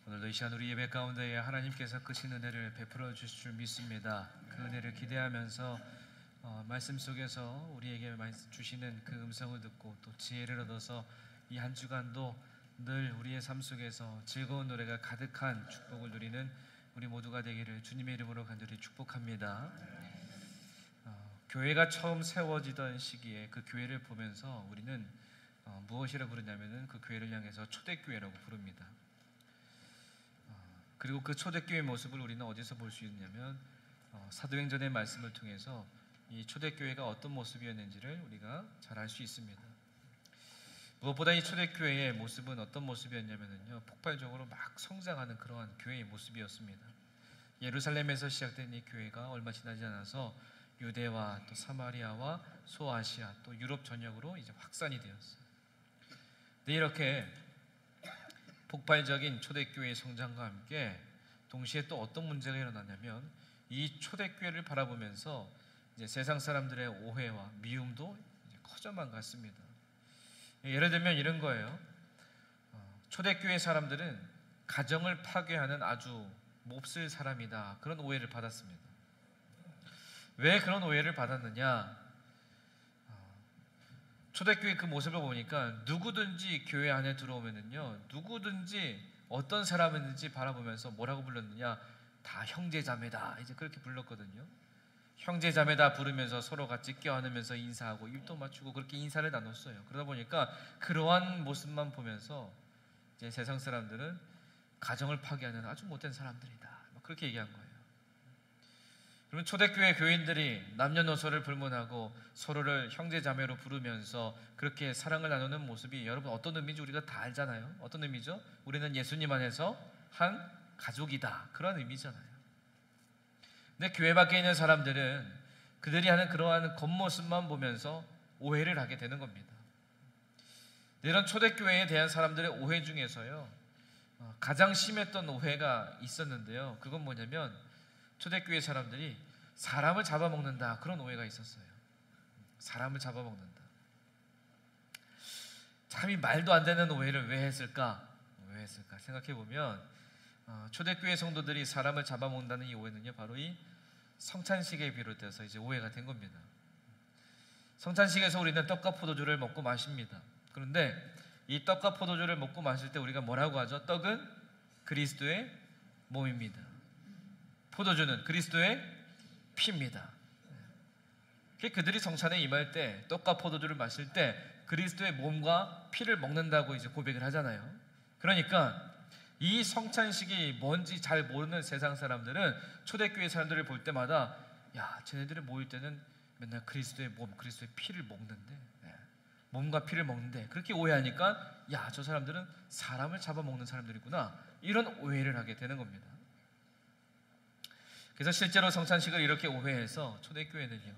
오늘도 이 시간 우리 예배 가운데에 하나님께서 크신 은혜를 베풀어 주실 줄 믿습니다. 그 은혜를 기대하면서 말씀 속에서 우리에게 주시는 그 음성을 듣고 또 지혜를 얻어서 이 한 주간도 늘 우리의 삶 속에서 즐거운 노래가 가득한 축복을 누리는 우리 모두가 되기를 주님의 이름으로 간절히 축복합니다. 교회가 처음 세워지던 시기에 그 교회를 보면서 우리는 무엇이라 부르냐면은 그 교회를 향해서 초대교회라고 부릅니다. 그리고 그 초대교회의 모습을 우리는 어디서 볼 수 있냐면 사도행전의 말씀을 통해서 이 초대교회가 어떤 모습이었는지를 우리가 잘 알 수 있습니다. 무엇보다 이 초대교회의 모습은 어떤 모습이었냐면요, 폭발적으로 막 성장하는 그러한 교회의 모습이었습니다. 예루살렘에서 시작된 이 교회가 얼마 지나지 않아서 유대와 또 사마리아와 소아시아 또 유럽 전역으로 이제 확산이 되었어요. 근데 이렇게 폭발적인 초대교회의 성장과 함께 동시에 또 어떤 문제가 일어나냐면 이 초대교회를 바라보면서 이제 세상 사람들의 오해와 미움도 이제 커져만 갔습니다. 예를 들면 이런 거예요. 초대교회 사람들은 가정을 파괴하는 아주 몹쓸 사람이다, 그런 오해를 받았습니다. 왜 그런 오해를 받았느냐? 초대교회 그 모습을 보니까 누구든지 교회 안에 들어오면은요, 누구든지 어떤 사람이든지 바라보면서 뭐라고 불렀느냐? 다 형제자매다, 이제 그렇게 불렀거든요. 형제자매다 부르면서 서로 같이 껴안으면서 인사하고 입도 맞추고 그렇게 인사를 나눴어요. 그러다 보니까 그러한 모습만 보면서 이제 세상 사람들은 가정을 파괴하는 아주 못된 사람들이다, 그렇게 얘기한 거예요. 그러면 초대교회 교인들이 남녀노소를 불문하고 서로를 형제자매로 부르면서 그렇게 사랑을 나누는 모습이 여러분 어떤 의미인지 우리가 다 알잖아요. 어떤 의미죠? 우리는 예수님 안에서 한 가족이다, 그런 의미잖아요. 근데 교회 밖에 있는 사람들은 그들이 하는 그러한 겉모습만 보면서 오해를 하게 되는 겁니다. 이런 초대교회에 대한 사람들의 오해 중에서요, 가장 심했던 오해가 있었는데요, 그건 뭐냐면 초대교회 사람들이 사람을 잡아먹는다, 그런 오해가 있었어요. 사람을 잡아먹는다. 참 이 말도 안 되는 오해를 왜 했을까? 생각해보면 초대교회 성도들이 사람을 잡아먹는다는 이 오해는요, 바로 이 성찬식에 비롯해서 이제 오해가 된 겁니다. 성찬식에서 우리는 떡과 포도주를 먹고 마십니다. 그런데 이 떡과 포도주를 먹고 마실 때 우리가 뭐라고 하죠? 떡은 그리스도의 몸입니다. 포도주는 그리스도의 피입니다. 그들이 성찬에 임할 때 떡과 포도주를 마실 때 그리스도의 몸과 피를 먹는다고 이제 고백을 하잖아요. 그러니까 이 성찬식이 뭔지 잘 모르는 세상 사람들은 초대교회 사람들을 볼 때마다 야, 쟤네들이 모일 때는 맨날 그리스도의 몸, 그리스도의 피를 먹는데, 몸과 피를 먹는데, 그렇게 오해하니까 야, 저 사람들은 사람을 잡아먹는 사람들이구나, 이런 오해를 하게 되는 겁니다. 그래서 실제로 성찬식을 이렇게 오해해서 초대교회는요,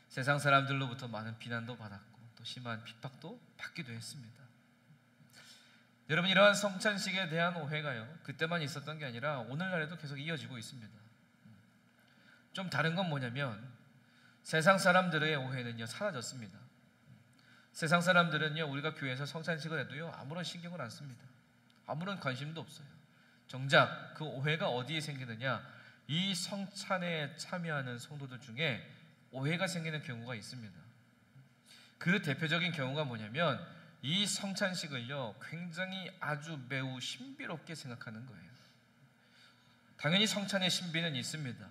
세상 사람들로부터 많은 비난도 받았고 또 심한 핍박도 받기도 했습니다. 여러분, 이러한 성찬식에 대한 오해가요, 그때만 있었던 게 아니라 오늘날에도 계속 이어지고 있습니다. 좀 다른 건 뭐냐면 세상 사람들의 오해는요, 사라졌습니다. 세상 사람들은요, 우리가 교회에서 성찬식을 해도요, 아무런 신경을 안 씁니다. 아무런 관심도 없어요. 정작 그 오해가 어디에 생기느냐? 이 성찬에 참여하는 성도들 중에 오해가 생기는 경우가 있습니다. 그 대표적인 경우가 뭐냐면 이 성찬식을요, 굉장히 아주 매우 신비롭게 생각하는 거예요. 당연히 성찬의 신비는 있습니다.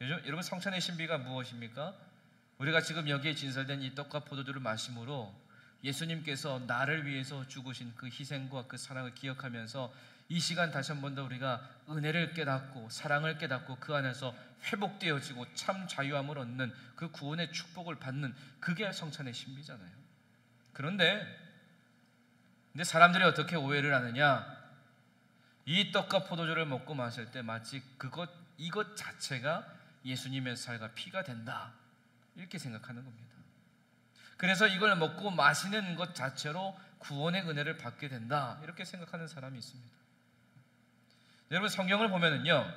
여러분, 성찬의 신비가 무엇입니까? 우리가 지금 여기에 진설된 이 떡과 포도주를 마심으로 예수님께서 나를 위해서 죽으신 그 희생과 그 사랑을 기억하면서 이 시간 다시 한 번 더 우리가 은혜를 깨닫고 사랑을 깨닫고 그 안에서 회복되어지고 참 자유함을 얻는 그 구원의 축복을 받는, 그게 성찬의 신비잖아요. 그런데 사람들이 어떻게 오해를 하느냐? 이 떡과 포도주를 먹고 마실 때 마치 이것 자체가 예수님의 살과 피가 된다, 이렇게 생각하는 겁니다. 그래서 이걸 먹고 마시는 것 자체로 구원의 은혜를 받게 된다, 이렇게 생각하는 사람이 있습니다. 여러분, 성경을 보면은요,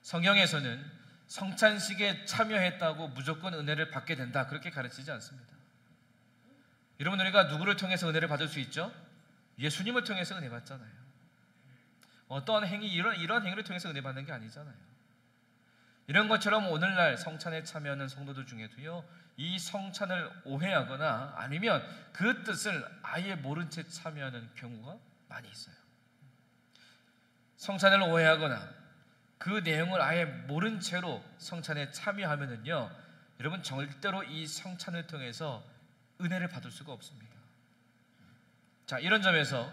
성경에서는 성찬식에 참여했다고 무조건 은혜를 받게 된다, 그렇게 가르치지 않습니다. 여러분, 우리가 누구를 통해서 은혜를 받을 수 있죠? 예수님을 통해서 은혜 받잖아요. 어떠한 행위, 이런 행위를 통해서 은혜 받는 게 아니잖아요. 이런 것처럼 오늘날 성찬에 참여하는 성도들 중에도요, 이 성찬을 오해하거나 아니면 그 뜻을 아예 모른 채 참여하는 경우가 많이 있어요. 성찬을 오해하거나 그 내용을 아예 모른 채로 성찬에 참여하면은요, 여러분 절대로 이 성찬을 통해서 은혜를 받을 수가 없습니다. 자, 이런 점에서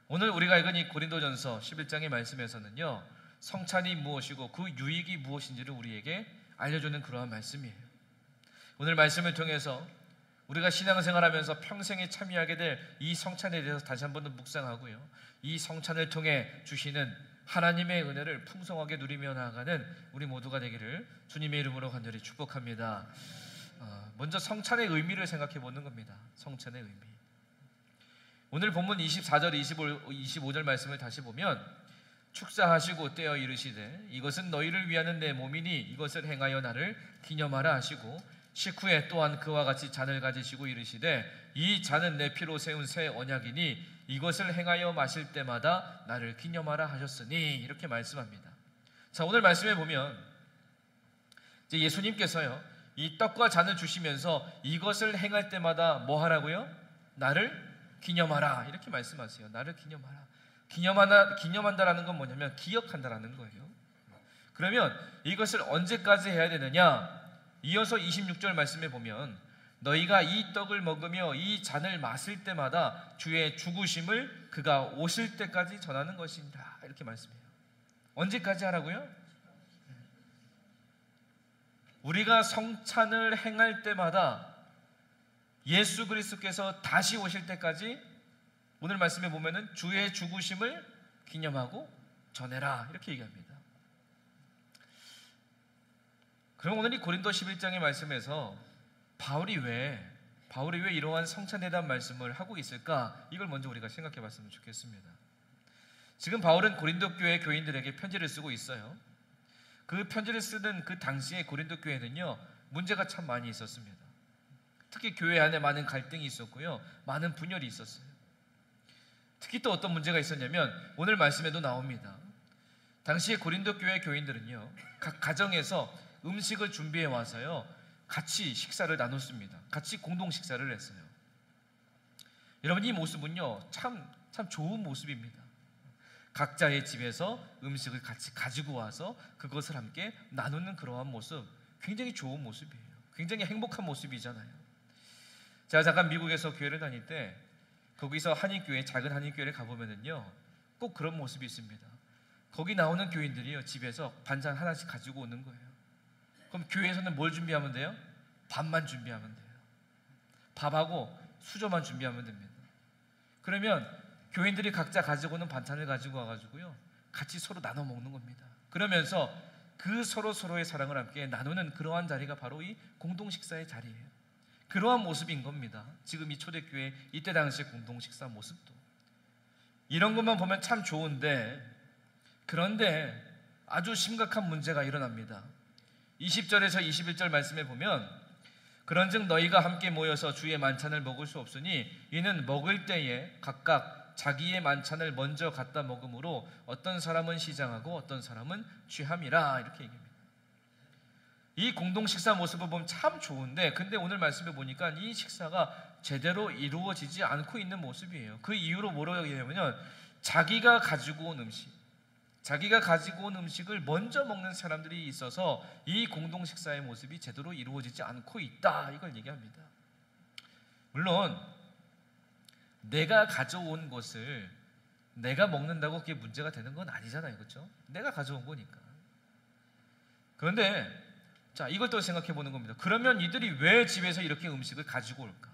오늘 우리가 읽은 이 고린도전서 11장의 말씀에서는요, 성찬이 무엇이고 그 유익이 무엇인지를 우리에게 알려주는 그러한 말씀이에요. 오늘 말씀을 통해서 우리가 신앙생활하면서 평생에 참여하게 될 이 성찬에 대해서 다시 한번 더 묵상하고요, 이 성찬을 통해 주시는 하나님의 은혜를 풍성하게 누리며 나아가는 우리 모두가 되기를 주님의 이름으로 간절히 축복합니다. 먼저 성찬의 의미를 생각해 보는 겁니다. 성찬의 의미. 오늘 본문 24절 25절 말씀을 다시 보면, 축사하시고 떼어 이르시되 이것은 너희를 위하는 내 몸이니 이것을 행하여 나를 기념하라 하시고, 식후에 또한 그와 같이 잔을 가지시고 이르시되 이 잔은 내 피로 세운 새 언약이니 이것을 행하여 마실 때마다 나를 기념하라 하셨으니, 이렇게 말씀합니다. 자, 오늘 말씀에 보면 이제 예수님께서요, 이 떡과 잔을 주시면서 이것을 행할 때마다 뭐 하라고요? 나를 기념하라, 이렇게 말씀하세요. 나를 기념하라. 기념한다라는 건 뭐냐면 기억한다라는 거예요. 그러면 이것을 언제까지 해야 되느냐? 이어서 26절 말씀에 보면 너희가 이 떡을 먹으며 이 잔을 마실 때마다 주의 죽으심을 그가 오실 때까지 전하는 것입니다, 이렇게 말씀해요. 언제까지 하라고요? 우리가 성찬을 행할 때마다 예수 그리스도께서 다시 오실 때까지, 오늘 말씀에 보면은 주의 죽으심을 기념하고 전해라, 이렇게 얘기합니다. 그럼 오늘 이 고린도 11장의 말씀에서 바울이 왜 이러한 성찬에 대한 말씀을 하고 있을까? 이걸 먼저 우리가 생각해 봤으면 좋겠습니다. 지금 바울은 고린도 교회 교인들에게 편지를 쓰고 있어요. 그 편지를 쓰는 그 당시에 고린도 교회는요, 문제가 참 많이 있었습니다. 특히 교회 안에 많은 갈등이 있었고요, 많은 분열이 있었어요. 특히 또 어떤 문제가 있었냐면 오늘 말씀에도 나옵니다. 당시에 고린도 교회 교인들은요, 각 가정에서 음식을 준비해 와서요, 같이 식사를 나눴습니다. 같이 공동 식사를 했어요. 여러분, 이 모습은요, 참 좋은 모습입니다. 각자의 집에서 음식을 같이 가지고 와서 그것을 함께 나누는 그러한 모습, 굉장히 좋은 모습이에요. 굉장히 행복한 모습이잖아요. 제가 잠깐 미국에서 교회를 다닐 때 거기서 한인교회, 작은 한인교회를 가보면은요, 꼭 그런 모습이 있습니다. 거기 나오는 교인들이요, 집에서 반찬 하나씩 가지고 오는 거예요. 그럼 교회에서는 뭘 준비하면 돼요? 밥만 준비하면 돼요. 밥하고 수저만 준비하면 됩니다. 그러면 교인들이 각자 가지고 오는 반찬을 가지고 와가지고요, 같이 서로 나눠 먹는 겁니다. 그러면서 그 서로의 사랑을 함께 나누는 그러한 자리가 바로 이 공동 식사의 자리예요. 그러한 모습인 겁니다. 지금 이 초대교회 이때 당시의 공동 식사 모습도. 이런 것만 보면 참 좋은데, 그런데 아주 심각한 문제가 일어납니다. 20절에서 21절 말씀에 보면, 그런즉 너희가 함께 모여서 주의 만찬을 먹을 수 없으니 이는 먹을 때에 각각 자기의 만찬을 먼저 갖다 먹음으로 어떤 사람은 시장하고 어떤 사람은 취함이라, 이렇게 얘기합니다. 이 공동 식사 모습을 보면 참 좋은데, 근데 오늘 말씀에 보니까 이 식사가 제대로 이루어지지 않고 있는 모습이에요. 그 이유로 뭐라고 얘기하냐면, 자기가 가지고 온 음식을 먼저 먹는 사람들이 있어서 이 공동 식사의 모습이 제대로 이루어지지 않고 있다, 이걸 얘기합니다. 물론 내가 가져온 것을 내가 먹는다고 그게 문제가 되는 건 아니잖아요, 그렇죠? 내가 가져온 거니까. 그런데 자, 이걸 또 생각해 보는 겁니다. 그러면 이들이 왜 집에서 이렇게 음식을 가지고 올까?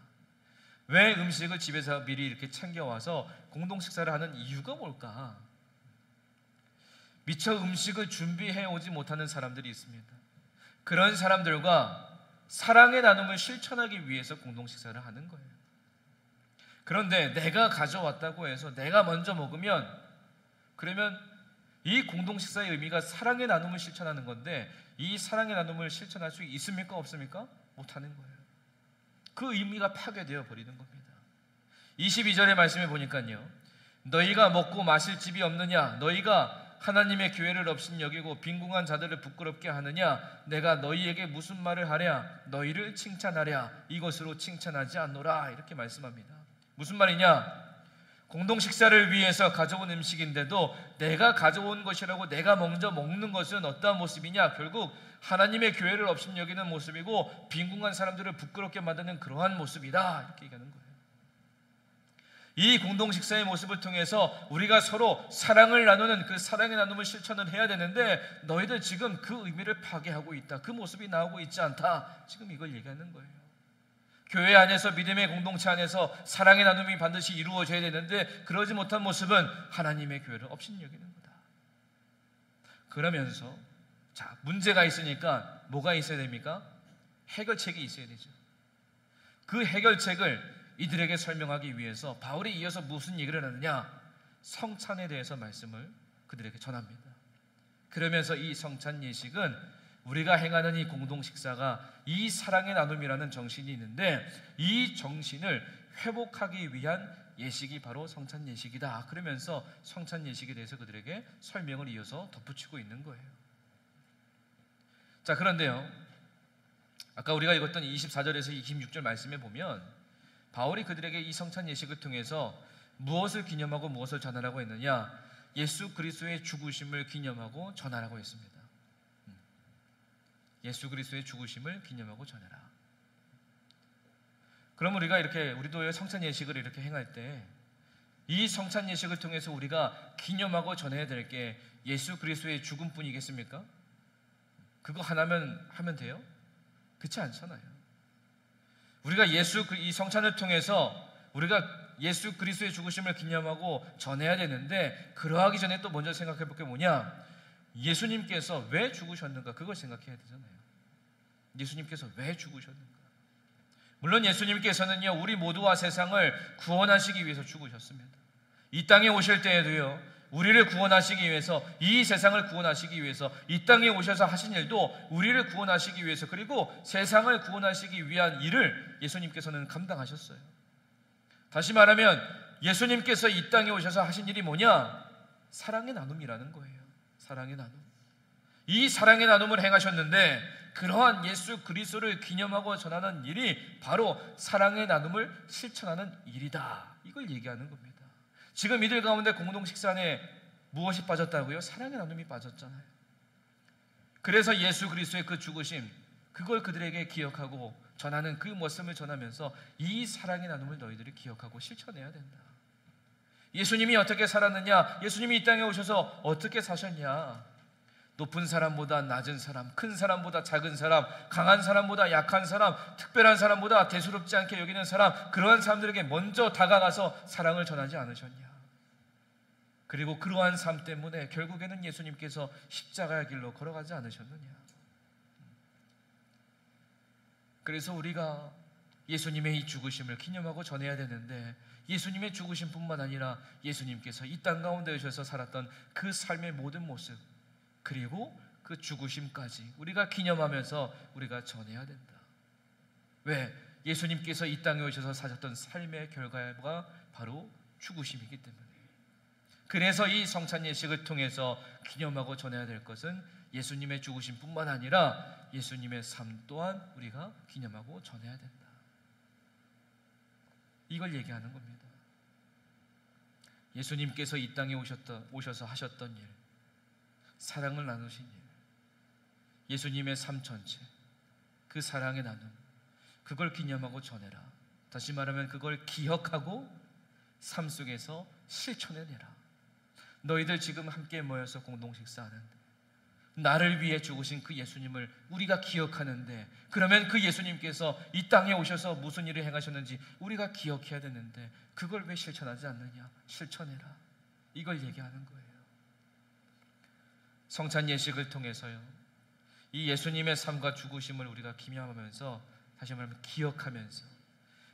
왜 음식을 집에서 미리 이렇게 챙겨와서 공동 식사를 하는 이유가 뭘까? 미처 음식을 준비해 오지 못하는 사람들이 있습니다. 그런 사람들과 사랑의 나눔을 실천하기 위해서 공동 식사를 하는 거예요. 그런데 내가 가져왔다고 해서 내가 먼저 먹으면, 그러면 이 공동 식사의 의미가 사랑의 나눔을 실천하는 건데, 이 사랑의 나눔을 실천할 수 있습니까? 없습니까? 못하는 거예요. 그 의미가 파괴되어 버리는 겁니다. 22절의 말씀에 보니까요, 너희가 먹고 마실 집이 없느냐? 너희가 하나님의 교회를 업신여기고 빈궁한 자들을 부끄럽게 하느냐? 내가 너희에게 무슨 말을 하랴? 너희를 칭찬하랴? 이것으로 칭찬하지 않노라. 이렇게 말씀합니다. 무슨 말이냐? 공동 식사를 위해서 가져온 음식인데도 내가 가져온 것이라고 내가 먼저 먹는 것은 어떠한 모습이냐? 결국 하나님의 교회를 업신여기는 모습이고 빈궁한 사람들을 부끄럽게 만드는 그러한 모습이다. 이렇게 얘기하는 거예요. 이 공동 식사의 모습을 통해서 우리가 서로 사랑을 나누는 그 사랑의 나눔을 실천을 해야 되는데 너희들 지금 그 의미를 파괴하고 있다. 그 모습이 나오고 있지 않다. 지금 이걸 얘기하는 거예요. 교회 안에서 믿음의 공동체 안에서 사랑의 나눔이 반드시 이루어져야 되는데 그러지 못한 모습은 하나님의 교회를 업신여기는 거다. 그러면서 자, 문제가 있으니까 뭐가 있어야 됩니까? 해결책이 있어야 되죠. 그 해결책을 이들에게 설명하기 위해서 바울이 이어서 무슨 얘기를 하느냐? 성찬에 대해서 말씀을 그들에게 전합니다. 그러면서 이 성찬 예식은 우리가 행하는 이 공동 식사가 이 사랑의 나눔이라는 정신이 있는데 이 정신을 회복하기 위한 예식이 바로 성찬 예식이다. 그러면서 성찬 예식에 대해서 그들에게 설명을 이어서 덧붙이고 있는 거예요. 자, 그런데요, 아까 우리가 읽었던 24절에서 26절 말씀에 보면 바울이 그들에게 이 성찬 예식을 통해서 무엇을 기념하고 무엇을 전하라고 했느냐? 예수 그리스도의 죽으심을 기념하고 전하라고 했습니다. 예수 그리스도의 죽으심을 기념하고 전하라. 그럼 우리가 우리도 성찬 예식을 이렇게 행할 때 이 성찬 예식을 통해서 우리가 기념하고 전해야 될 게 예수 그리스도의 죽음뿐이겠습니까? 그거 하나면 하면 돼요? 그렇지 않잖아요. 우리가 이 성찬을 통해서 우리가 예수 그리스도의 죽으심을 기념하고 전해야 되는데 그러하기 전에 또 먼저 생각해 볼 게 뭐냐? 예수님께서 왜 죽으셨는가? 그걸 생각해야 되잖아요. 예수님께서 왜 죽으셨는가? 물론 예수님께서는요, 우리 모두와 세상을 구원하시기 위해서 죽으셨습니다. 이 땅에 오실 때에도요, 우리를 구원하시기 위해서, 이 세상을 구원하시기 위해서 이 땅에 오셔서 하신 일도 우리를 구원하시기 위해서, 그리고 세상을 구원하시기 위한 일을 예수님께서는 감당하셨어요. 다시 말하면 예수님께서 이 땅에 오셔서 하신 일이 뭐냐? 사랑의 나눔이라는 거예요. 사랑의 나눔. 이 사랑의 나눔을 행하셨는데 그러한 예수 그리스도를 기념하고 전하는 일이 바로 사랑의 나눔을 실천하는 일이다. 이걸 얘기하는 겁니다. 지금 이들 가운데 공동 식사 안에 무엇이 빠졌다고요? 사랑의 나눔이 빠졌잖아요. 그래서 예수 그리스도의 그 죽으심, 그걸 그들에게 기억하고 전하는 그 모습을 전하면서 이 사랑의 나눔을 너희들이 기억하고 실천해야 된다. 예수님이 어떻게 살았느냐? 예수님이 이 땅에 오셔서 어떻게 사셨냐? 높은 사람보다 낮은 사람, 큰 사람보다 작은 사람, 강한 사람보다 약한 사람, 특별한 사람보다 대수롭지 않게 여기는 사람, 그러한 사람들에게 먼저 다가가서 사랑을 전하지 않으셨냐? 그리고 그러한 삶 때문에 결국에는 예수님께서 십자가의 길로 걸어가지 않으셨느냐? 그래서 우리가 예수님의 이 죽으심을 기념하고 전해야 되는데 예수님의 죽으심뿐만 아니라 예수님께서 이 땅 가운데 오셔서 살았던 그 삶의 모든 모습, 그리고 그 죽으심까지 우리가 기념하면서 우리가 전해야 된다. 왜? 예수님께서 이 땅에 오셔서 사셨던 삶의 결과가 바로 죽으심이기 때문에. 그래서 이 성찬 예식을 통해서 기념하고 전해야 될 것은 예수님의 죽으심뿐만 아니라 예수님의 삶 또한 우리가 기념하고 전해야 된다. 이걸 얘기하는 겁니다. 예수님께서 이 땅에 오셔서 하셨던 일, 사랑을 나누신 일, 예수님의 삶 전체, 그 사랑의 나눔, 그걸 기념하고 전해라. 다시 말하면 그걸 기억하고 삶 속에서 실천해내라. 너희들 지금 함께 모여서 공동 식사하는데 나를 위해 죽으신 그 예수님을 우리가 기억하는데, 그러면 그 예수님께서 이 땅에 오셔서 무슨 일을 행하셨는지 우리가 기억해야 되는데 그걸 왜 실천하지 않느냐? 실천해라. 이걸 얘기하는 거예요. 성찬 예식을 통해서요, 이 예수님의 삶과 죽으심을 우리가 기념하면서, 다시 말하면 기억하면서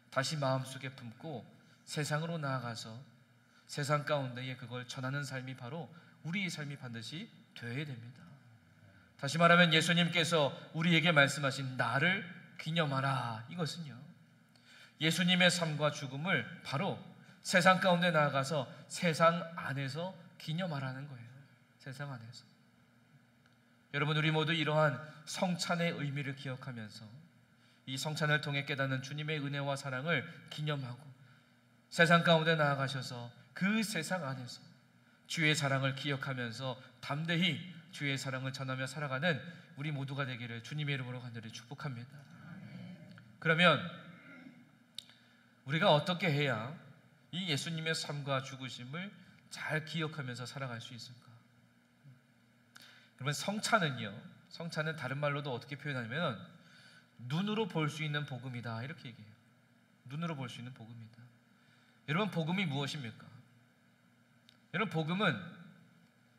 다시 마음속에 품고 세상으로 나아가서 세상 가운데에 그걸 전하는 삶이 바로 우리의 삶이 반드시 되어야 됩니다. 다시 말하면 예수님께서 우리에게 말씀하신 나를 기념하라, 이것은요, 예수님의 삶과 죽음을 바로 세상 가운데 나아가서 세상 안에서 기념하라는 거예요. 세상 안에서. 여러분, 우리 모두 이러한 성찬의 의미를 기억하면서 이 성찬을 통해 깨닫는 주님의 은혜와 사랑을 기념하고 세상 가운데 나아가셔서 그 세상 안에서 주의 사랑을 기억하면서 담대히 주의 사랑을 전하며 살아가는 우리 모두가 되기를 주님의 이름으로 간절히 축복합니다. 그러면 우리가 어떻게 해야 이 예수님의 삶과 죽으심을 잘 기억하면서 살아갈 수 있을까? 여러분, 성찬은 다른 말로도 어떻게 표현하냐면 눈으로 볼 수 있는 복음이다, 이렇게 얘기해요. 눈으로 볼 수 있는 복음이다. 여러분, 복음이 무엇입니까? 여러분, 복음은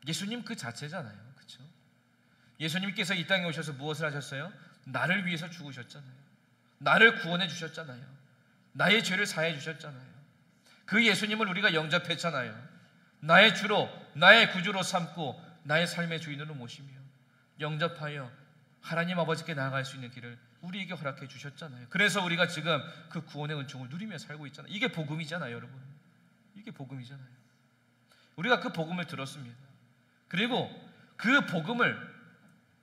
예수님 그 자체잖아요. 그렇죠? 예수님께서 이 땅에 오셔서 무엇을 하셨어요? 나를 위해서 죽으셨잖아요. 나를 구원해 주셨잖아요. 나의 죄를 사해 주셨잖아요. 그 예수님을 우리가 영접했잖아요. 나의 주로, 나의 구주로 삼고 나의 삶의 주인으로 모시며 영접하여 하나님 아버지께 나아갈 수 있는 길을 우리에게 허락해 주셨잖아요. 그래서 우리가 지금 그 구원의 은총을 누리며 살고 있잖아요. 이게 복음이잖아요, 여러분. 이게 복음이잖아요. 우리가 그 복음을 들었습니다. 그리고 그 복음을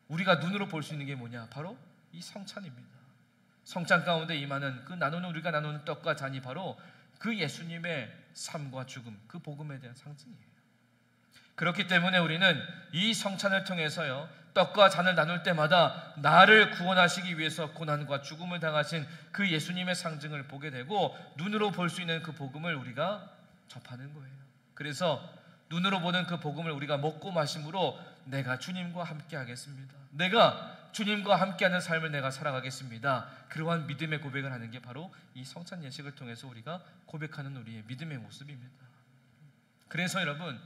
우리가 눈으로 볼 수 있는 게 뭐냐? 바로 이 성찬입니다. 성찬 가운데 임하는 우리가 나누는 떡과 잔이 바로 그 예수님의 삶과 죽음, 그 복음에 대한 상징이에요. 그렇기 때문에 우리는 이 성찬을 통해서요, 떡과 잔을 나눌 때마다 나를 구원하시기 위해서 고난과 죽음을 당하신 그 예수님의 상징을 보게 되고 눈으로 볼 수 있는 그 복음을 우리가 접하는 거예요. 그래서 눈으로 보는 그 복음을 우리가 먹고 마심으로 내가 주님과 함께 하겠습니다. 내가 주님과 함께하는 삶을 내가 살아가겠습니다. 그러한 믿음의 고백을 하는 게 바로 이 성찬 예식을 통해서 우리가 고백하는 우리의 믿음의 모습입니다. 그래서 여러분,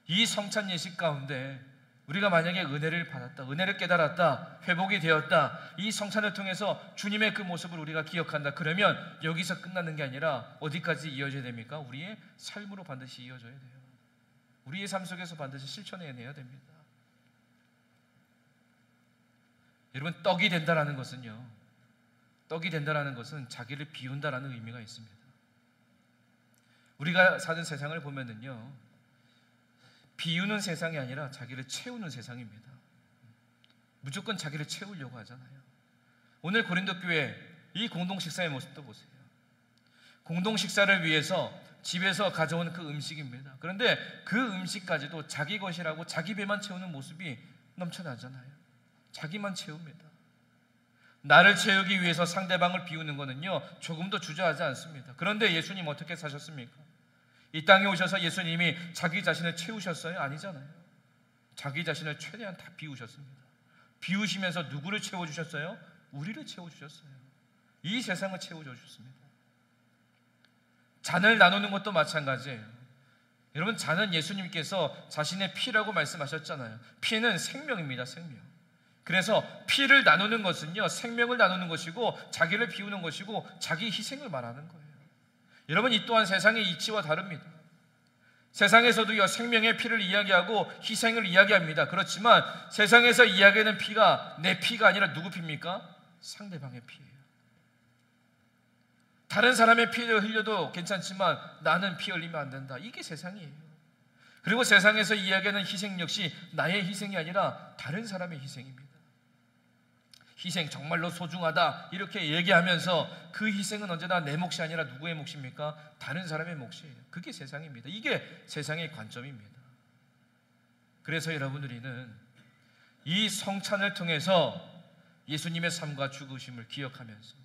이 성찬 예식 가운데 우리가 만약에 은혜를 받았다, 은혜를 깨달았다, 회복이 되었다, 이 성찬을 통해서 주님의 그 모습을 우리가 기억한다, 그러면 여기서 끝나는 게 아니라 어디까지 이어져야 됩니까? 우리의 삶으로 반드시 이어져야 돼요. 우리의 삶 속에서 반드시 실천해내야 됩니다. 여러분, 떡이 된다라는 것은요, 떡이 된다라는 것은 자기를 비운다라는 의미가 있습니다. 우리가 사는 세상을 보면은요, 비우는 세상이 아니라 자기를 채우는 세상입니다. 무조건 자기를 채우려고 하잖아요. 오늘 고린도 교회 이 공동 식사의 모습도 보세요. 공동 식사를 위해서 집에서 가져온 그 음식입니다. 그런데 그 음식까지도 자기 것이라고 자기 배만 채우는 모습이 넘쳐나잖아요. 자기만 채웁니다. 나를 채우기 위해서 상대방을 비우는 것은요, 조금도 주저하지 않습니다. 그런데 예수님 어떻게 사셨습니까? 이 땅에 오셔서 예수님이 자기 자신을 채우셨어요? 아니잖아요. 자기 자신을 최대한 다 비우셨습니다. 비우시면서 누구를 채워주셨어요? 우리를 채워주셨어요. 이 세상을 채워주셨습니다. 잔을 나누는 것도 마찬가지예요. 여러분, 잔은 예수님께서 자신의 피라고 말씀하셨잖아요. 피는 생명입니다. 생명. 그래서 피를 나누는 것은요, 생명을 나누는 것이고 자기를 비우는 것이고 자기 희생을 말하는 거예요. 여러분, 이 또한 세상의 이치와 다릅니다. 세상에서도요, 생명의 피를 이야기하고 희생을 이야기합니다. 그렇지만 세상에서 이야기하는 피가 내 피가 아니라 누구 피입니까? 상대방의 피예요. 다른 사람의 피를 흘려도 괜찮지만 나는 피 흘리면 안 된다. 이게 세상이에요. 그리고 세상에서 이야기하는 희생 역시 나의 희생이 아니라 다른 사람의 희생입니다. 희생 정말로 소중하다 이렇게 얘기하면서 그 희생은 언제나 내 몫이 아니라 누구의 몫입니까? 다른 사람의 몫이에요. 그게 세상입니다. 이게 세상의 관점입니다. 그래서 여러분, 우리는 이 성찬을 통해서 예수님의 삶과 죽으심을 기억하면서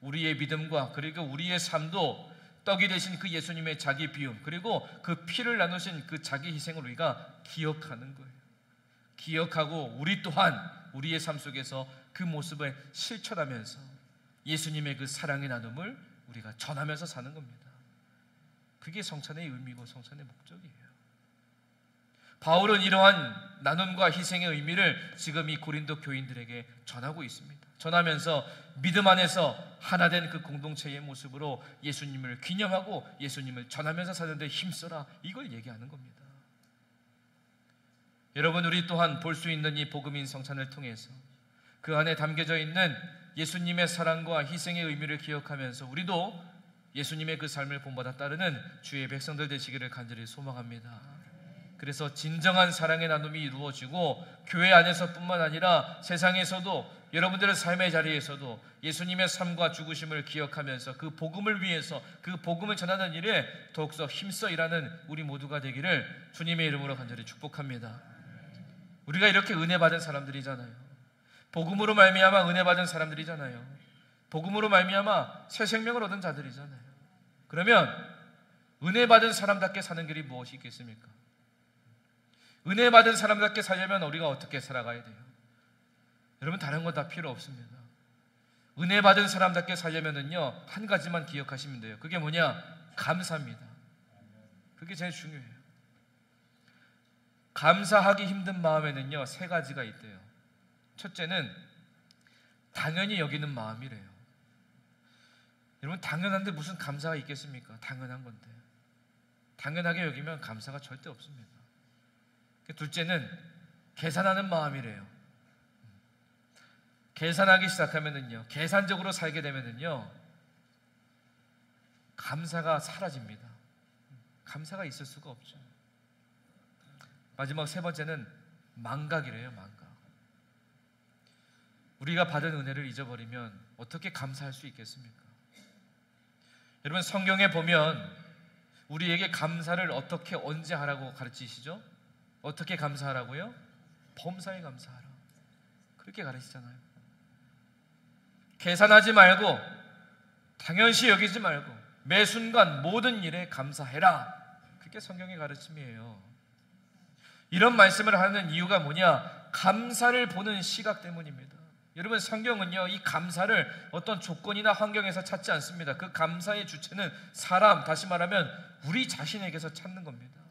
우리의 믿음과 그리고 우리의 삶도 떡이 되신 그 예수님의 자기 비움, 그리고 그 피를 나누신 그 자기 희생을 우리가 기억하는 거예요. 기억하고 우리 또한 우리의 삶 속에서 그 모습을 실천하면서 예수님의 그 사랑의 나눔을 우리가 전하면서 사는 겁니다. 그게 성찬의 의미고 성찬의 목적이에요. 바울은 이러한 나눔과 희생의 의미를 지금 이 고린도 교인들에게 전하고 있습니다. 전하면서 믿음 안에서 하나 된 그 공동체의 모습으로 예수님을 기념하고 예수님을 전하면서 사는 데 힘써라, 이걸 얘기하는 겁니다. 여러분, 우리 또한 볼 수 있는 이 복음인 성찬을 통해서 그 안에 담겨져 있는 예수님의 사랑과 희생의 의미를 기억하면서 우리도 예수님의 그 삶을 본받아 따르는 주의 백성들 되시기를 간절히 소망합니다. 그래서 진정한 사랑의 나눔이 이루어지고 교회 안에서뿐만 아니라 세상에서도 여러분들의 삶의 자리에서도 예수님의 삶과 죽으심을 기억하면서 그 복음을 위해서 그 복음을 전하는 일에 더욱더 힘써 일하는 우리 모두가 되기를 주님의 이름으로 간절히 축복합니다. 우리가 이렇게 은혜 받은 사람들이잖아요. 복음으로 말미암아 은혜 받은 사람들이잖아요. 복음으로 말미암아 새 생명을 얻은 자들이잖아요. 그러면 은혜 받은 사람답게 사는 길이 무엇이 있겠습니까? 은혜 받은 사람답게 살려면 우리가 어떻게 살아가야 돼요? 여러분, 다른 거 다 필요 없습니다. 은혜 받은 사람답게 살려면은요, 한 가지만 기억하시면 돼요. 그게 뭐냐? 감사입니다. 그게 제일 중요해요. 감사하기 힘든 마음에는요, 세 가지가 있대요. 첫째는 당연히 여기는 마음이래요. 여러분, 당연한데 무슨 감사가 있겠습니까? 당연한 건데. 당연하게 여기면 감사가 절대 없습니다. 둘째는 계산하는 마음이래요. 계산하기 시작하면은요, 계산적으로 살게 되면은요, 감사가 사라집니다. 감사가 있을 수가 없죠. 마지막 세 번째는 망각이래요. 망각. 우리가 받은 은혜를 잊어버리면 어떻게 감사할 수 있겠습니까? 여러분, 성경에 보면 우리에게 감사를 어떻게 언제 하라고 가르치시죠? 어떻게 감사하라고요? 범사에 감사하라. 그렇게 가르치잖아요. 계산하지 말고, 당연시 여기지 말고 매 순간 모든 일에 감사해라. 그게 성경의 가르침이에요. 이런 말씀을 하는 이유가 뭐냐? 감사를 보는 시각 때문입니다. 여러분, 성경은요, 이 감사를 어떤 조건이나 환경에서 찾지 않습니다. 그 감사의 주체는 사람, 다시 말하면 우리 자신에게서 찾는 겁니다.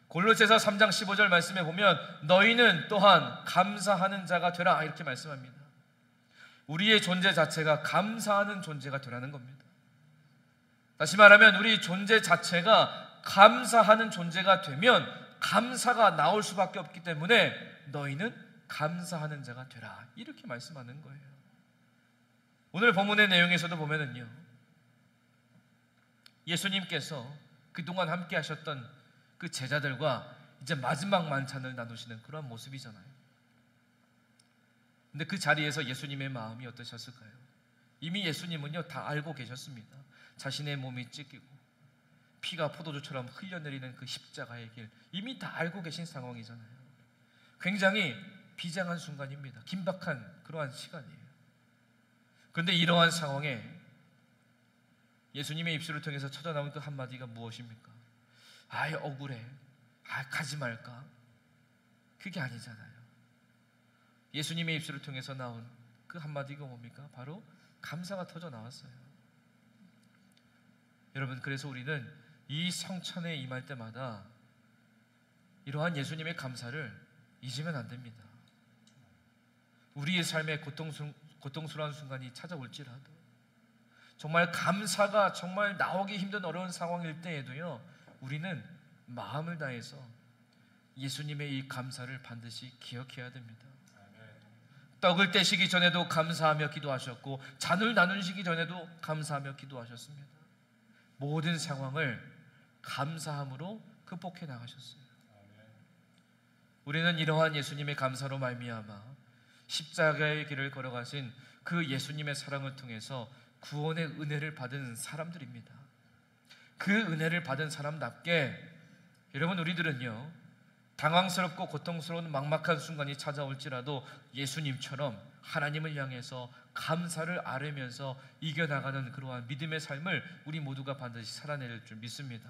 골로새서 3장 15절 말씀에 보면 너희는 또한 감사하는 자가 되라, 이렇게 말씀합니다. 우리의 존재 자체가 감사하는 존재가 되라는 겁니다. 다시 말하면 우리 존재 자체가 감사하는 존재가 되면 감사가 나올 수밖에 없기 때문에 너희는 감사하는 자가 되라, 이렇게 말씀하는 거예요. 오늘 본문의 내용에서도 보면은요, 예수님께서 그동안 함께 하셨던 그 제자들과 이제 마지막 만찬을 나누시는 그런 모습이잖아요. 근데 그 자리에서 예수님의 마음이 어떠셨을까요? 이미 예수님은요, 다 알고 계셨습니다. 자신의 몸이 찢기고 피가 포도주처럼 흘려내리는 그 십자가의 길, 이미 다 알고 계신 상황이잖아요. 굉장히 비장한 순간입니다. 긴박한 그러한 시간이에요. 그런데 이러한 상황에 예수님의 입술을 통해서 터져나온 그 한마디가 무엇입니까? 아이, 억울해. 아, 가지 말까? 그게 아니잖아요. 예수님의 입술을 통해서 나온 그 한마디가 뭡니까? 바로 감사가 터져 나왔어요. 여러분, 그래서 우리는 이 성찬에 임할 때마다 이러한 예수님의 감사를 잊으면 안 됩니다. 우리의 삶에 고통스러운 순간이 찾아올지라도, 정말 감사가 정말 나오기 힘든 어려운 상황일 때에도요, 우리는 마음을 다해서 예수님의 이 감사를 반드시 기억해야 됩니다. 떡을 떼시기 전에도 감사하며 기도하셨고, 잔을 나누시기 전에도 감사하며 기도하셨습니다. 모든 상황을 감사함으로 극복해 나가셨어요. 우리는 이러한 예수님의 감사로 말미암아 십자가의 길을 걸어가신 그 예수님의 사랑을 통해서 구원의 은혜를 받은 사람들입니다. 그 은혜를 받은 사람답게 여러분, 우리들은요, 당황스럽고 고통스러운 막막한 순간이 찾아올지라도 예수님처럼 하나님을 향해서 감사를 아뢰면서 이겨나가는 그러한 믿음의 삶을 우리 모두가 반드시 살아낼 줄 믿습니다.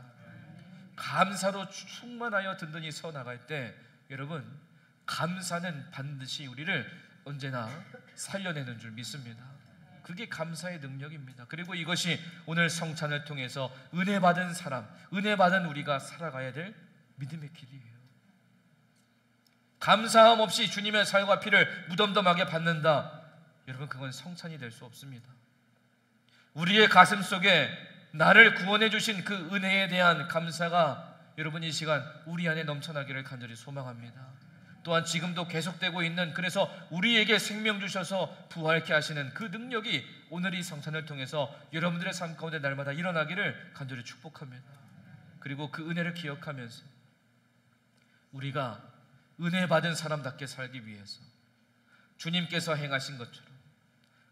감사로 충만하여 든든히 서 나갈 때 여러분, 감사는 반드시 우리를 언제나 살려내는 줄 믿습니다. 그게 감사의 능력입니다. 그리고 이것이 오늘 성찬을 통해서 은혜 받은 사람, 은혜 받은 우리가 살아가야 될 믿음의 길이에요. 감사함 없이 주님의 살과 피를 무덤덤하게 받는다, 여러분, 그건 성찬이 될 수 없습니다. 우리의 가슴 속에 나를 구원해 주신 그 은혜에 대한 감사가 여러분 이 시간 우리 안에 넘쳐나기를 간절히 소망합니다. 또한 지금도 계속되고 있는, 그래서 우리에게 생명 주셔서 부활케 하시는 그 능력이 오늘 이 성찬을 통해서 여러분들의 삶 가운데 날마다 일어나기를 간절히 축복합니다. 그리고 그 은혜를 기억하면서 우리가 은혜 받은 사람답게 살기 위해서 주님께서 행하신 것처럼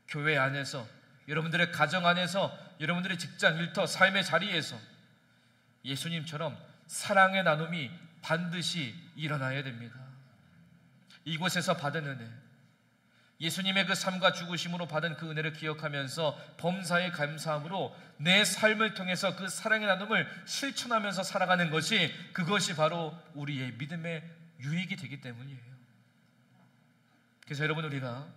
교회 안에서, 여러분들의 가정 안에서, 여러분들의 직장, 일터, 삶의 자리에서 예수님처럼 사랑의 나눔이 반드시 일어나야 됩니다. 이곳에서 받은 은혜, 예수님의 그 삶과 죽으심으로 받은 그 은혜를 기억하면서 범사에 감사함으로 내 삶을 통해서 그 사랑의 나눔을 실천하면서 살아가는 것이, 그것이 바로 우리의 믿음의 유익이 되기 때문이에요. 그래서 여러분, 우리가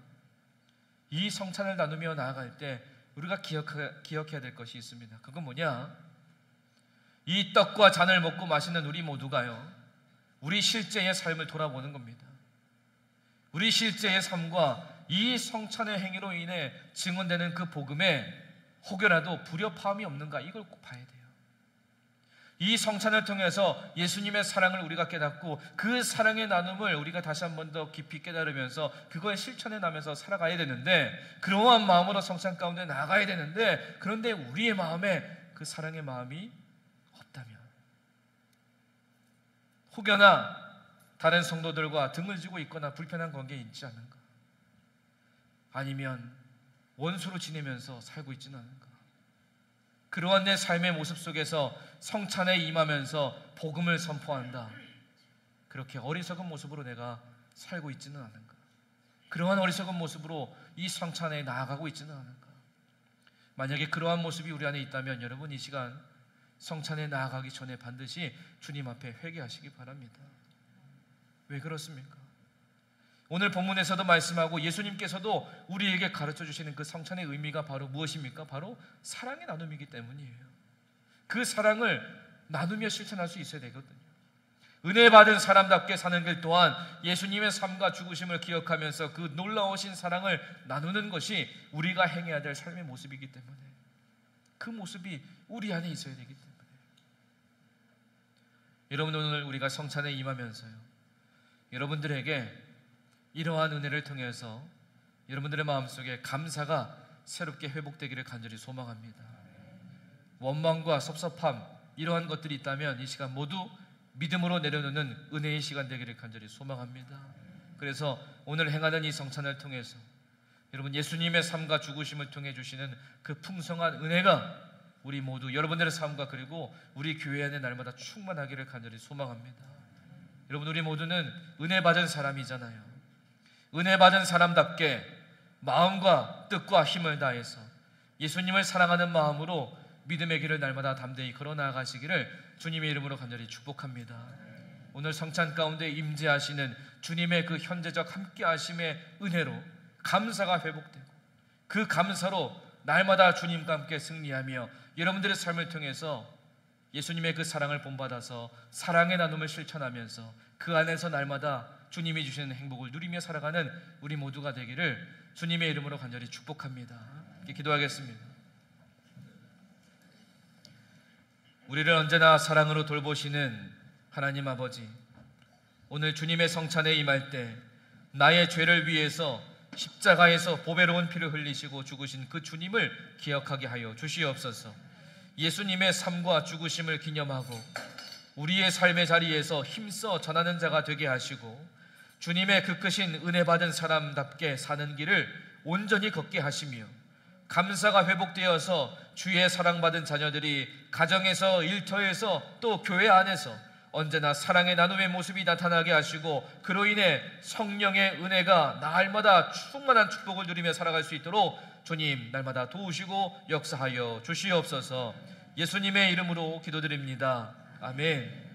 이 성찬을 나누며 나아갈 때 우리가 기억해야 될 것이 있습니다. 그건 뭐냐? 이 떡과 잔을 먹고 마시는 우리 모두가요, 우리 실제의 삶을 돌아보는 겁니다. 우리 실제의 삶과 이 성찬의 행위로 인해 증언되는 그 복음에 혹여라도 불협화음이 없는가, 이걸 꼭 봐야 돼요. 이 성찬을 통해서 예수님의 사랑을 우리가 깨닫고 그 사랑의 나눔을 우리가 다시 한 번 더 깊이 깨달으면서 그거에 실천해 나면서 살아가야 되는데, 그러한 마음으로 성찬 가운데 나가야 되는데, 그런데 우리의 마음에 그 사랑의 마음이 없다면, 혹여나 다른 성도들과 등을 지고 있거나 불편한 관계에 있지 않은가, 아니면 원수로 지내면서 살고 있지는 않은가, 그러한 내 삶의 모습 속에서 성찬에 임하면서 복음을 선포한다, 그렇게 어리석은 모습으로 내가 살고 있지는 않은가, 그러한 어리석은 모습으로 이 성찬에 나아가고 있지는 않은가. 만약에 그러한 모습이 우리 안에 있다면 여러분, 이 시간 성찬에 나아가기 전에 반드시 주님 앞에 회개하시기 바랍니다. 왜 그렇습니까? 오늘 본문에서도 말씀하고 예수님께서도 우리에게 가르쳐 주시는 그 성찬의 의미가 바로 무엇입니까? 바로 사랑의 나눔이기 때문이에요. 그 사랑을 나누며 실천할 수 있어야 되거든요. 은혜 받은 사람답게 사는 길 또한 예수님의 삶과 죽으심을 기억하면서 그 놀라우신 사랑을 나누는 것이 우리가 행해야 될 삶의 모습이기 때문에, 그 모습이 우리 안에 있어야 되기 때문에, 여러분, 오늘 우리가 성찬에 임하면서요, 여러분들에게 이러한 은혜를 통해서 여러분들의 마음속에 감사가 새롭게 회복되기를 간절히 소망합니다. 원망과 섭섭함, 이러한 것들이 있다면 이 시간 모두 믿음으로 내려놓는 은혜의 시간 되기를 간절히 소망합니다. 그래서 오늘 행하는 이 성찬을 통해서 여러분, 예수님의 삶과 죽으심을 통해 주시는 그 풍성한 은혜가 우리 모두 여러분들의 삶과 그리고 우리 교회 안에 날마다 충만하기를 간절히 소망합니다. 여러분, 우리 모두는 은혜 받은 사람이잖아요. 은혜 받은 사람답게 마음과 뜻과 힘을 다해서 예수님을 사랑하는 마음으로 믿음의 길을 날마다 담대히 걸어 나아가시기를 주님의 이름으로 간절히 축복합니다. 오늘 성찬 가운데 임재하시는 주님의 그 현재적 함께하심의 은혜로 감사가 회복되고, 그 감사로 날마다 주님과 함께 승리하며 여러분들의 삶을 통해서 예수님의 그 사랑을 본받아서 사랑의 나눔을 실천하면서 그 안에서 날마다 주님이 주시는 행복을 누리며 살아가는 우리 모두가 되기를 주님의 이름으로 간절히 축복합니다. 기도하겠습니다. 우리를 언제나 사랑으로 돌보시는 하나님 아버지, 오늘 주님의 성찬에 임할 때 나의 죄를 위해서 십자가에서 보배로운 피를 흘리시고 죽으신 그 주님을 기억하게 하여 주시옵소서. 예수님의 삶과 죽으심을 기념하고 우리의 삶의 자리에서 힘써 전하는 자가 되게 하시고 주님의 그 크신 은혜 받은 사람답게 사는 길을 온전히 걷게 하시며 감사가 회복되어서 주의 사랑받은 자녀들이 가정에서, 일터에서, 또 교회 안에서 언제나 사랑의 나눔의 모습이 나타나게 하시고 그로 인해 성령의 은혜가 날마다 충만한 축복을 누리며 살아갈 수 있도록 주님 날마다 도우시고 역사하여 주시옵소서. 예수님의 이름으로 기도드립니다. 아멘.